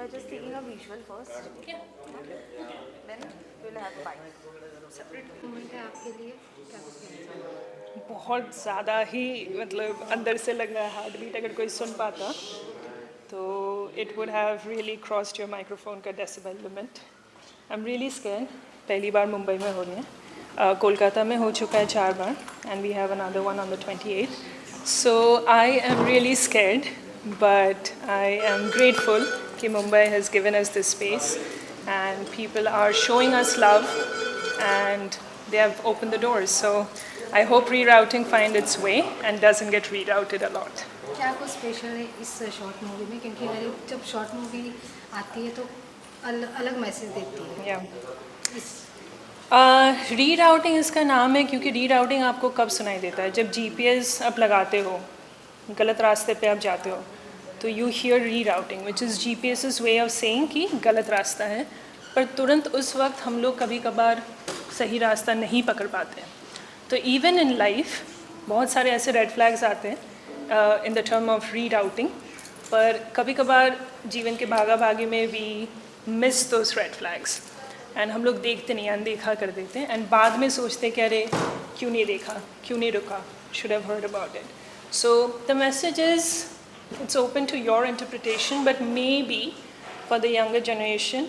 are just taking a visual first. Yeah. Then we'll have a bite. Separate. Moment है आपके लिए, क्या कुछ कहना चाहेंगे? बहुत ज़्यादा ही मतलब अंदर से लग रहा है हार्ट बीट अगर कोई सुन पाता तो it would have really crossed your microphone का decibel limit. I am really scared. पहली बार मुंबई में हो रही है. कोलकाता में हो चुका है 4 बार and we have another one on the 28th. So I am really scared but I am grateful कि Mumbai has given us this space and people are showing us love and they have opened the doors. So I hope rerouting finds its way and doesn't get rerouted a lot. क्या कुछ special है इस short movie में, क्योंकि हर एक जब short movie आती है तो अलग मैसेज देती है. Yeah. इस रीराउटिंग इसका नाम है क्योंकि रीराउटिंग आपको कब सुनाई देता है? जब GPS आप लगाते हो, गलत रास्ते पे आप जाते हो तो you here rerouting which is GPS's way of saying कि गलत रास्ता है. पर तुरंत उस वक्त हम लोग कभी कभार सही रास्ता नहीं पकड़ पाते हैं. तो इवन इन लाइफ बहुत सारे ऐसे रेड फ्लैग्स आते हैं in the term of rerouting. पर कभी कभार जीवन के भागा भागी में we miss those red flags and हम लोग देखते नहीं, अनदेखा कर देते हैं एंड बाद में सोचते कि अरे क्यों नहीं देखा, क्यों नहीं रुका, should have heard about it. So the message is, it's open to your interpretation, but maybe for the younger generation,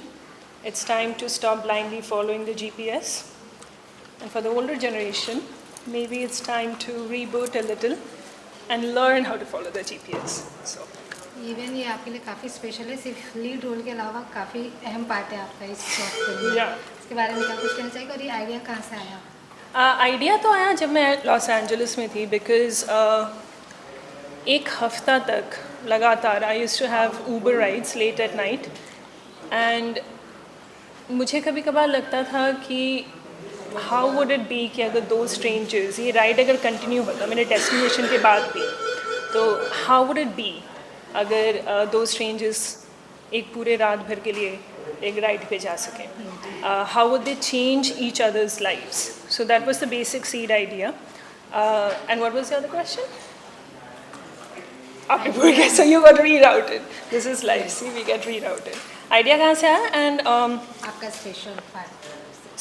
it's time to stop blindly following the GPS. And for the older generation, maybe it's time to reboot a little and learn how to follow the GPS. So. Even ये आपके लिए काफ़ी special है, सिर्फ lead role के अलावा काफ़ी अहम पार्ट है आपका इस शॉर्ट फिल्म में. इसके बारे में क्या कुछ कहना चाहिए और ये आइडिया कहाँ से आया? आइडिया तो आया जब मैं लॉस एंजलिस में थी बिकॉज एक हफ्ता तक लगातार I used to have Uber rides late at night and मुझे कभी कभार लगता था कि हाउ वुड इट बी कि अगर 2 स्ट्रेंजर्स ये राइड अगर कंटिन्यू होता मेरे डेस्टिनेशन के बाद भी, तो हाउ वुड इट बी अगर 2 स्ट्रेंजर्स एक पूरे रात भर के लिए एक राइड पे जा सकें. How would they change each others lives. So that was the basic seed idea. And what was the other question? Okay, so you got rerouted. This is life. See, we get rerouted. Idea कहाँ से आया? And आपका special part.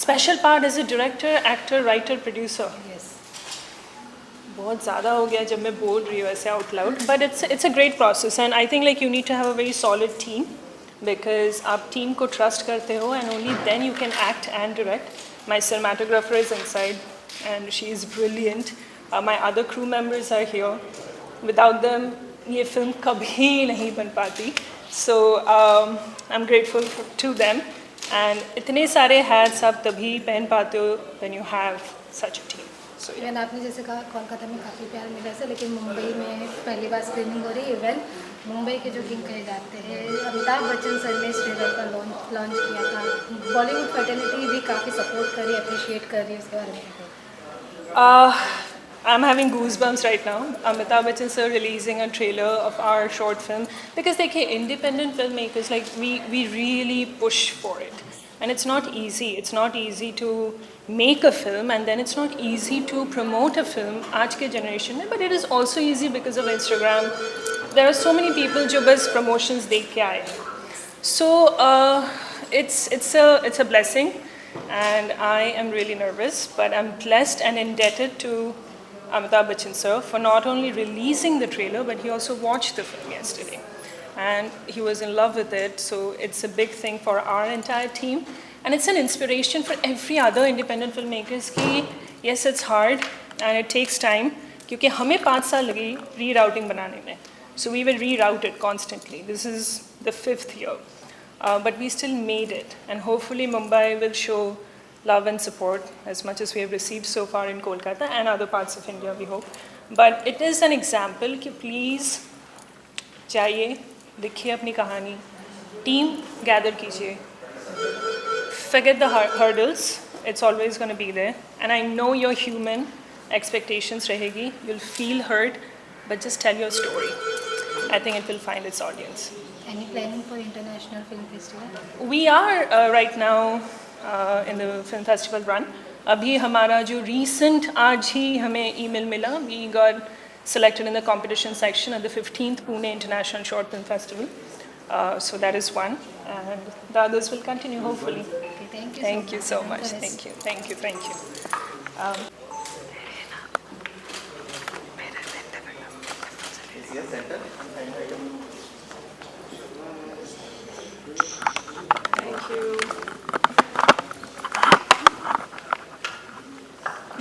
special part as a director, actor, writer, producer. Yes. बहुत ज़्यादा हो गया जब मैं बोल रही हूँ ऐसे out loud. But it's a great process and I think like you need to have a very solid team because आप team को trust करते हो and only then you can act and direct. My cinematographer is inside and she is brilliant. My other crew members are here. Without them ये film कभी नहीं बन पाती. So I am grateful to them and इतने सारे hats आप तभी पहन पाते हो when you have such a team. So even आपने जैसे कहा कोलकाता में काफ़ी प्यार मिला है, लेकिन मुंबई में पहली बार स्क्रीनिंग हो रही है. इवन मुंबई के जो किंग कहे जाते हैं अमिताभ बच्चन सर ने इस ट्रेलर का लॉन्च किया था. बॉलीवुड फर्टिलिटी भी काफ़ी सपोर्ट कर रही है, अप्रिशिएट कर रही है. उसके बारे में क्या? I'm having goosebumps right now. Amitabh Bachchan sir releasing a trailer of our short film because देखिए independent filmmakers like we really push for it and it's not easy. It's not easy to make a film and then it's not easy to promote a film आज के generation में. But it is also easy because of Instagram. There are so many people जो बस promotions देख के आए. So it's a blessing and I am really nervous but I'm blessed and indebted to Amitabh Bachchan sir for not only releasing the trailer but he also watched the film yesterday and he was in love with it. So it's a big thing for our entire team and it's an inspiration for every other independent filmmakers कि yes it's hard and it takes time क्योंकि हमें 5 साल लगे rerouting बनाने में. So we were rerouted constantly. This is the 5th year but we still made it and hopefully Mumbai will show love and support as much as we have received so far in Kolkata and other parts of India, we hope. But it is an example कि please जाइए, लिखिए अपनी कहानी, team gather कीजिए, forget the hurdles, it's always going to be there. And I know you're human, expectations रहेगी, you'll feel hurt, but just tell your story. I think it will find its audience. Any planning for International Film Festival? We are right now in the film festival run. अभी हमारा जो recent आज ही हमें email मिला, we got selected in the competition section at the 15th Pune International Short Film Festival. So that is one, and the others will continue hopefully. Okay, thank you. Thank you so much. All the Thank best. you. Thank you. Thank you. Thank you.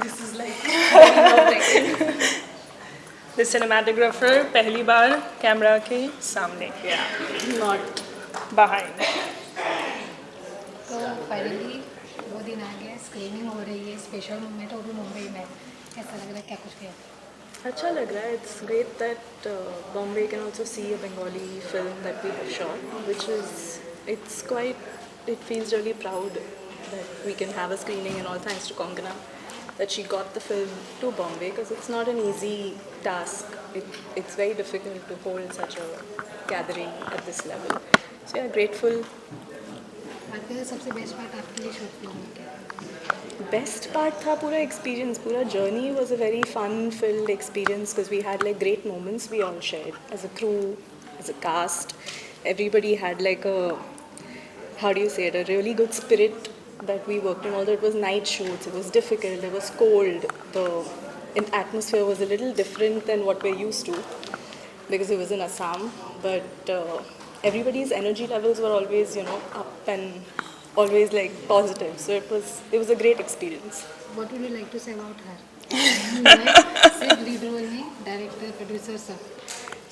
This is like the cinematographer पहली बार camera के सामने, not behind. तो finally वो दिन आ गया, screening हो रही है, स्पेशल मोमेंट वो भी मुंबई में। कैसा लग रहा है, क्या कुछ किया? अच्छा लग रहा है. It's great that Bombay can also see a Bengali film that we have shot, which is, it feels really proud that we can have a screening and all thanks to Konkana, that she got the film to Bombay, because it's not an easy task. It's very difficult to hold such a gathering at this level. So yeah, grateful. आपके सबसे best part आपके लिए short film में क्या है? Best part था पूरा experience. पूरा journey was a very fun-filled experience because we had like great moments we all shared as a crew, as a cast. Everybody had like a, how do you say it, a really good spirit that we worked on. Although it was night shoots, it was difficult, it was cold. The atmosphere was a little different than what we're used to because it was in Assam. But everybody's energy levels were always, up and always like positive. So it was a great experience. What would you like to say about her? सिर्फ lead role नहीं, director, producer सब.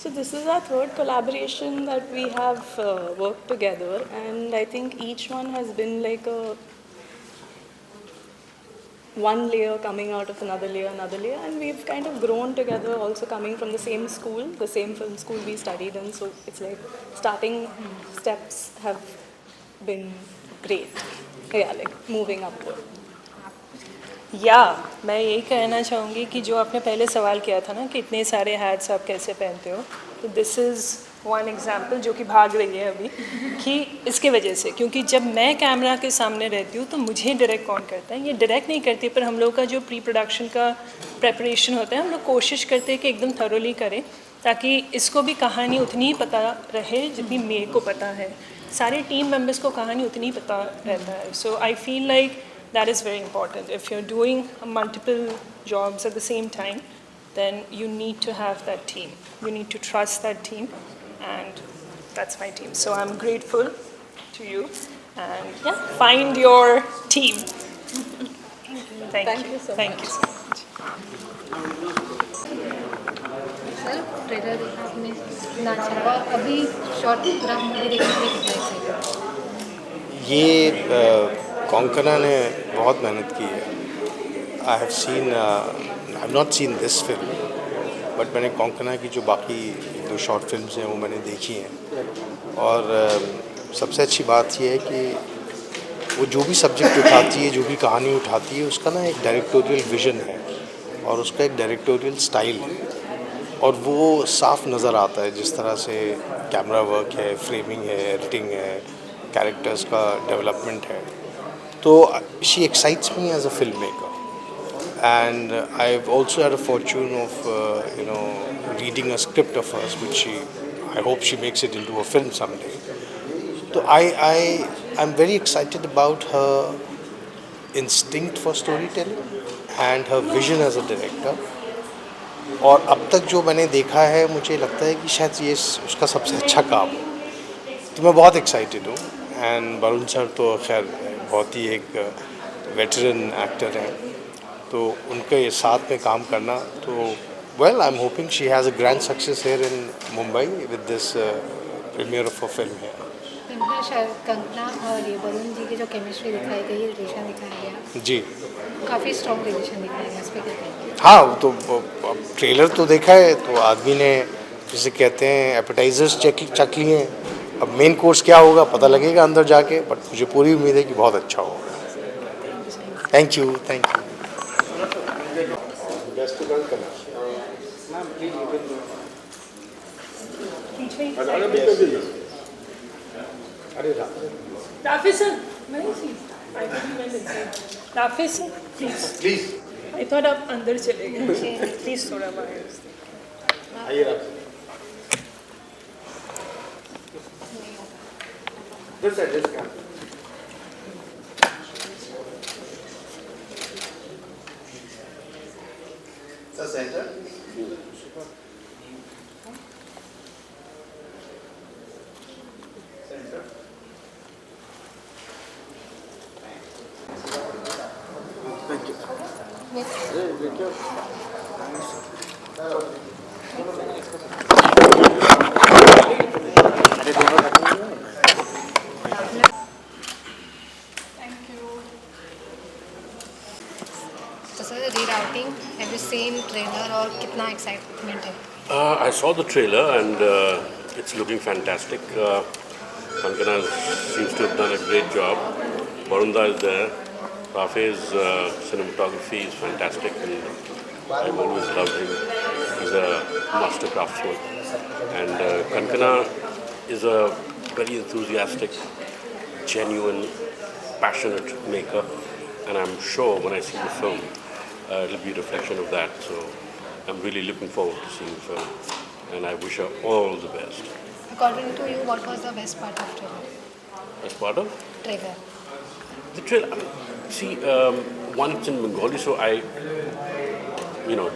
So this is our third collaboration that we have worked together, and I think each one has been like one layer coming out of another layer, and we've kind of grown together, also coming from the same school, the same film school we studied in. So it's like starting steps have been great. Yeah, like moving upward. मैं यही कहना चाहूँगी कि जो आपने पहले सवाल किया था ना कि इतने सारे हैट्स आप कैसे पहनते हो, तो दिस इज़ वन एग्जाम्पल जो कि भाग रही है अभी कि इसके वजह से, क्योंकि जब मैं कैमरा के सामने रहती हूँ तो मुझे डायरेक्ट कौन करता है, ये डायरेक्ट नहीं करती, पर हम लोग का जो प्री प्रोडक्शन का प्रेपरेशन होता है हम लोग कोशिश करते हैं कि एकदम थरोली करें ताकि इसको भी कहानी उतनी ही पता रहे जितनी मेरे को पता है, सारे टीम मेम्बर्स को कहानी उतनी ही पता रहता है. So I feel like that is very important. If you're doing multiple jobs at the same time, then you need to have that team. You need to trust that team, and that's my team. So I'm grateful to you, and yeah, find your team. Thank you so much. Sir trailer देखा आपने, ना अच्छा, अभी short पूरा movie देखने के लिए कितना एक्साइटेड? ये कोंकणा ने बहुत मेहनत की है. I have not seen this film, but मैंने कोंकणा की जो बाकी 2 शॉर्ट फिल्म्स हैं वो मैंने देखी हैं, और सबसे अच्छी बात ये है कि वो जो भी सब्जेक्ट उठाती है, जो भी कहानी उठाती है, उसका ना एक डायरेक्टोरियल विजन है और उसका एक डायरेक्टोरियल स्टाइल है, और वो साफ नज़र आता है जिस तरह से कैमरा वर्क है, फ्रेमिंग है, एडिटिंग है, कैरेक्टर्स का डेवलपमेंट है. So she excites me as a filmmaker, and I've also had a fortune of reading a script of hers, which I hope she makes it into a film someday. So I'm very excited about her instinct for storytelling and her vision as a director. और अब तक जो मैंने देखा है मुझे लगता है कि शायद ये उसका सबसे अच्छा काम है, तो मैं बहुत एक्साइटेड हूँ. एंड वरुण सर तो खैर बहुत ही एक वेटरन एक्टर हैं, तो उनके साथ में काम करना, तो well I am hoping she has a grand success here in Mumbai with this premiere of a film here. Kangana और ये वरुण जी की जो केमिस्ट्री दिखाई गई, रिलेशन दिखाया गया, जी काफ़ी स्ट्रॉन्ग रिलेशन दिखाया गया, इस पर क्या कहेंगे? हाँ, तो अब ट्रेलर तो देखा है, तो आदमी ने जिसे कहते हैं एपेटाइजर्स चख लिए हैं. अब मेन कोर्स क्या होगा पता लगेगा अंदर जाके, बट मुझे पूरी उम्मीद है कि बहुत अच्छा होगा. Thank you. Rafi sir, where is he? I thought he went inside. Rafi sir, please. I thought आप अंदर चले गए. Please थोड़ा बाहर. आइए. This side, this camera. Sir, center. Center. Thank you. तो sir rerouting have you seen trailer और कितना एक्साइटमेंट है? I saw the trailer and it's looking fantastic. Kankana seems to have done a great job. Varunda is there. Rafe's cinematography is fantastic and I've always loved him. He's a master craftsman. And Kankana is a very enthusiastic, genuine, passionate maker. And I'm sure when I see the film, it'll be a reflection of that. So I'm really looking forward to seeing the film. And I wish her all the best. According to you, what was the best part of trailer? As part of Trailer. the trailer, see, one, it's in Bengali, so I,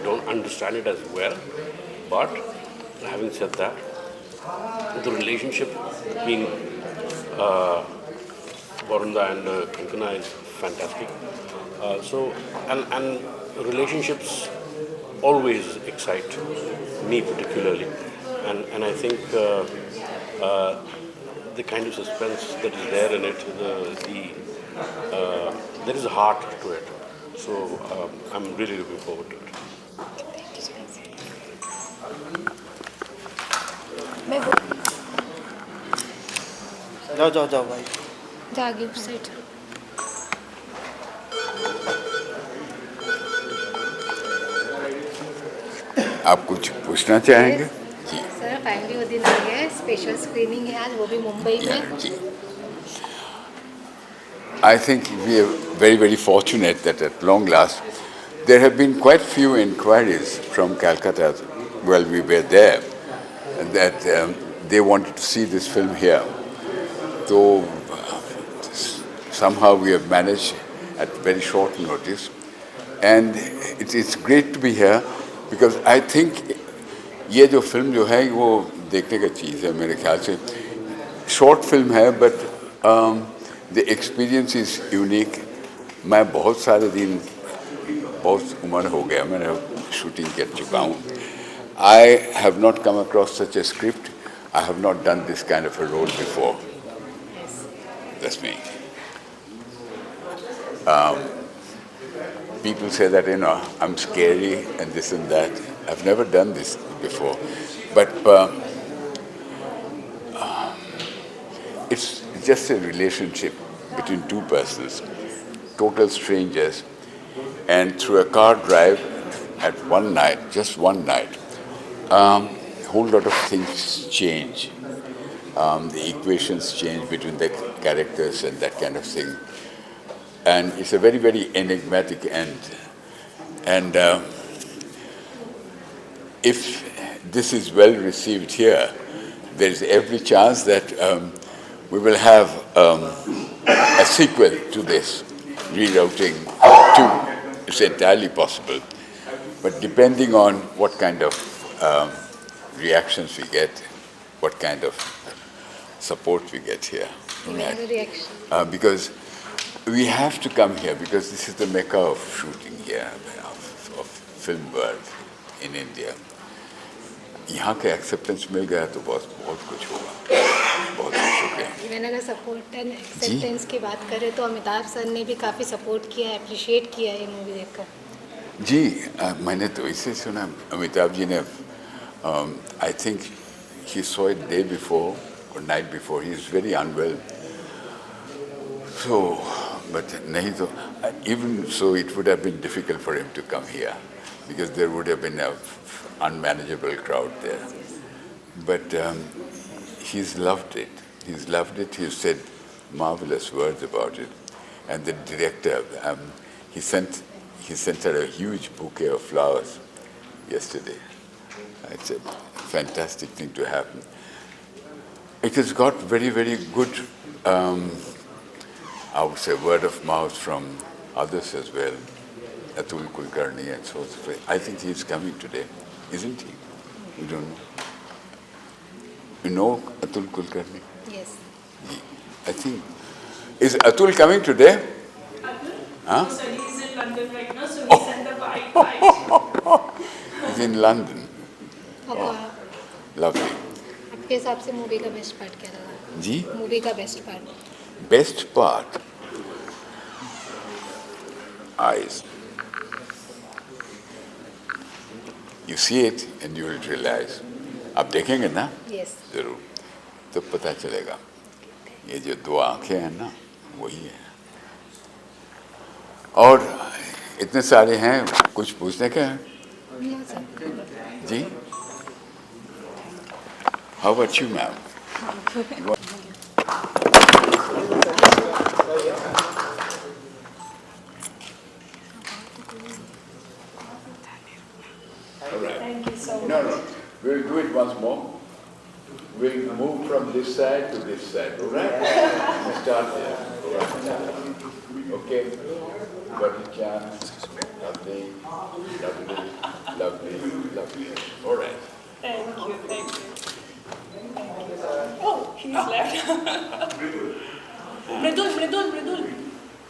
don't understand it as well. But having said that, the relationship between Varunda and Kankana is fantastic. And relationships always excite me particularly, and I think the kind of suspense that is there in it, there is a heart to it. So I'm really looking forward to it. मैं जाओ भाई. जागी उस side. आप कुछ पूछना चाहेंगे? जी sir finally वो दिन आ गया है, स्पेशल स्क्रीनिंग है आज, वो भी मुंबई में. जी. I think we are very, very fortunate that at long last there have been quite few inquiries from Calcutta while we were there that they wanted to see this film here. So somehow we have managed at very short notice, and it's great to be here because I think ये जो film जो है वो देखने का चीज़ है मेरे ख्याल से. शॉर्ट फिल्म है but the experience is unique. मैं बहुत सारे दिन, बहुत उम्र हो गया, मैंने शूटिंग कर चुका हूँ. I have not come across such a script. I have not done this kind of a role before. That's me. People say that, I'm scary and this and that. I've never done this before. But it's just a relationship between two persons, total strangers, and through a car drive at one night, just one night, a whole lot of things change. The equations change between the characters and that kind of thing. And it's a very, very enigmatic end. And if this is well received here, there is every chance that we will have a sequel to this, Rerouting 2. It's entirely possible. But depending on what kind of reactions we get, what kind of support we get here. reaction. Because we have to come here because this is the mecca of shooting here, of film world in India. यहाँ का acceptance मिल गया तो बहुत कुछ होगा, बहुत कुछ हो गया. इवन अगर सपोर्ट एंड एक्सेप्टेंस की बात करें तो अमिताभ सर ने भी काफ़ी सपोर्ट किया है, अप्रिशिएट किया है ये मूवी देखकर. जी मैंने तो इसे सुना. अमिताभ जी ने I think he saw it day before or night before. He is very unwell. So, but nahi to, even so it would have been difficult for him to come here because there would have been a unmanageable crowd there. But he's loved it. He's loved it. He's said marvelous words about it. And the director, he sent her a huge bouquet of flowers yesterday. It's a fantastic thing to happen. It has got very, very good I would say, word of mouth from others as well. Atul Kulkarni and so on. I think he's coming today, isn't he? You don't know. You know Atul Kulkarni? Yes. I think. Is Atul coming today? Huh? So he's in London right now, so we send the bike. He's in London. अब Lovely. आपके हिसाब से movie का best part क्या लगा? जी? Movie का best part? Best part? Eyes. You see it and you will realize. आप देखेंगे ना? Yes. जरूर. तो पता चलेगा. ये जो दो आंखें हैं ना, वही है. और इतने सारे हैं, कुछ पूछने का है? No, sir. Ji? How about you, ma'am? All right. Thank you so much. No. We'll do it once more. We'll move from this side to this side, all right? We'll start there. All right. Okay. Buddy Chan, lovely, lovely, lovely, lovely. All right. Thank you. Oh, he's left. Mridul.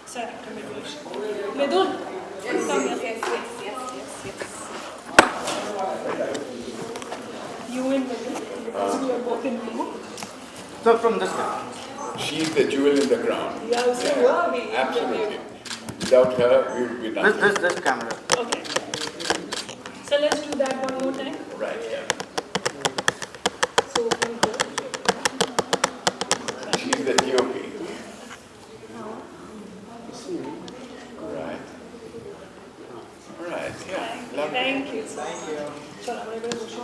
Sir, Dr. Mridul. Come here. You and Mridul. So we are both in blue. So from this side. She's the jewel in the crown. Yeah, so were we. Absolutely. Without her, we would be nothing. This camera. Okay. So let's do that one more time. Right, yeah. So open door. She's the DOP. Right. All right, yeah. Lovely. Thank you. Thank you.